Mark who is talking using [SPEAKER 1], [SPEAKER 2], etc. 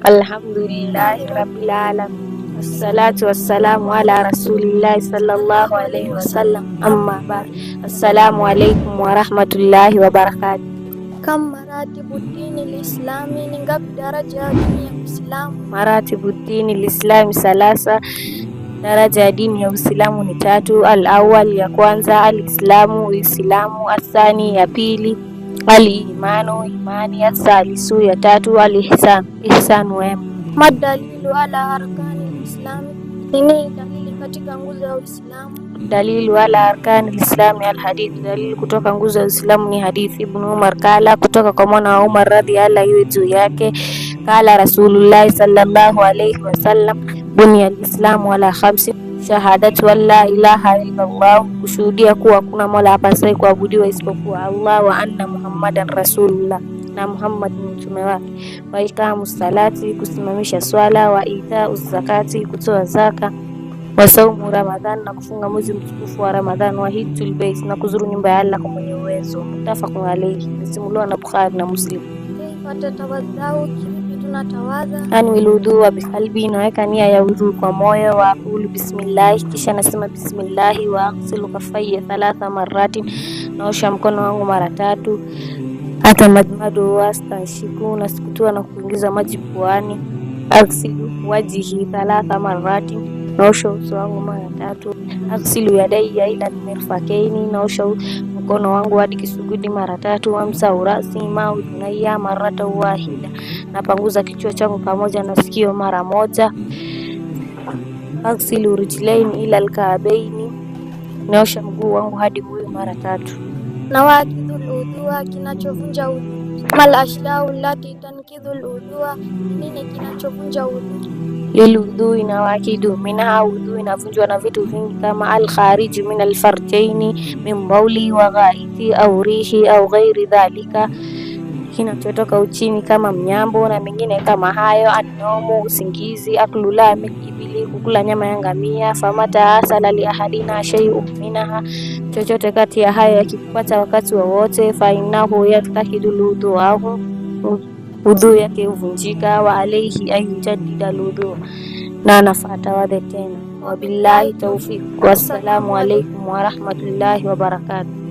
[SPEAKER 1] Alhamdulillahi rabbil alamin, wassalatu wassalamu ala rasulillahi sallallahu alayhi wasallam, amma ba'd. Assalamu alaykum warahmatullahi wabarakatuh.
[SPEAKER 2] Kam maratibu dini lislami, ni ngapi daraja ya dini ya Uislamu?
[SPEAKER 1] Maratibu dini lislami salasa, daraja ya dini ya Uislamu ni tatu. Al-awwal, ya kwanza, al-islamu, Uislamu. Athani, ya pili, al-imanu, imani. Athalisu, ya tatu, al-ihsan, ihsan, wema.
[SPEAKER 2] Madalilu ala arkani lislami, nini dalili katika nguzo ya Uislamu?
[SPEAKER 1] Dalilu ala arkani lislami alhadithi, dalili kutoka nguzo ya Uislamu ni hadithi. Ibn Umar kala, kutoka kwa mwana wa Umar radhiyallahu anhu juu yake, kala Rasulullah sallallahu alayhi wasallam, bunya alislamu ala khamsi: shahadatu an la ilaha illa Allah, kushuhudia kuwa hakuna mola hapasai kuabudiwa isipokuwa Allah, wa anna Muhammadan rasulullah, na Muhammad ni mtume wake, wa ikamu salati, kusimamisha swala, wa itau zakati, kutoa zaka, wa saumu Ramadhan, na kufunga mwezi mtukufu wa Ramadhan, wa hijjul bait, na kuzuru nyumba ya Allah kwa mwenye uwezo. Muttafaqun alayhi, simuliwa na Bukhari na Muslim.
[SPEAKER 2] Kaifa tatawadhau, kivipi tunatawadha?
[SPEAKER 1] Anwil wudhu wa biqalbi, naweka nia ya wudhu kwa moyo, wa aqulu bismillah, kisha nasema bismillah, wa aghsilu kaffayya 3 marratin, naosha mkono wangu mara 3. Atamadmadu wastanshiku, nasikutua na kuingiza maji puani. Aghsilu wajhi 3 marratin, naosha uso wangu mara 3. Aghsilu yadayya ila mirfaqaini, naosha mkono wangu hadi kisugudi mara 3. Amsahu rasi ma udhunayya marratan wahida, napanguza kichwa changu pamoja na sikio mara 1. Aghsilu rijlaini ila alka'baini, naosha mguu wangu hadi mguu mara 3.
[SPEAKER 2] Nawakidhul udhua, kinachovunja udhu. Mal ashyau lati tankidhul udhua, nini kinachovunja udhu?
[SPEAKER 1] Liludhui nawakidu, minha udhu inavunjwa na vitu vingi kama al-khariji min al-farjaini min bauli wa ghaiti au rihi au ghairi dhalika, kinachotoka uchini kama mnyambo na mengine kama hayo. Anomu, usingizi. Aklula mikibili, kukula nyama ya ngamia. Famata asala li ahadina shay'un minha, chochote kati ya hayo yakipata wakati wowote, fa innahu yatakidul udhu, au udhu yake huvunjika. Wa alayhi an yujaddida udhu, na anafaa tawadhe tena. Wabillahi tawfiq, wassalamu alaykum wa rahmatullahi wa barakatuh.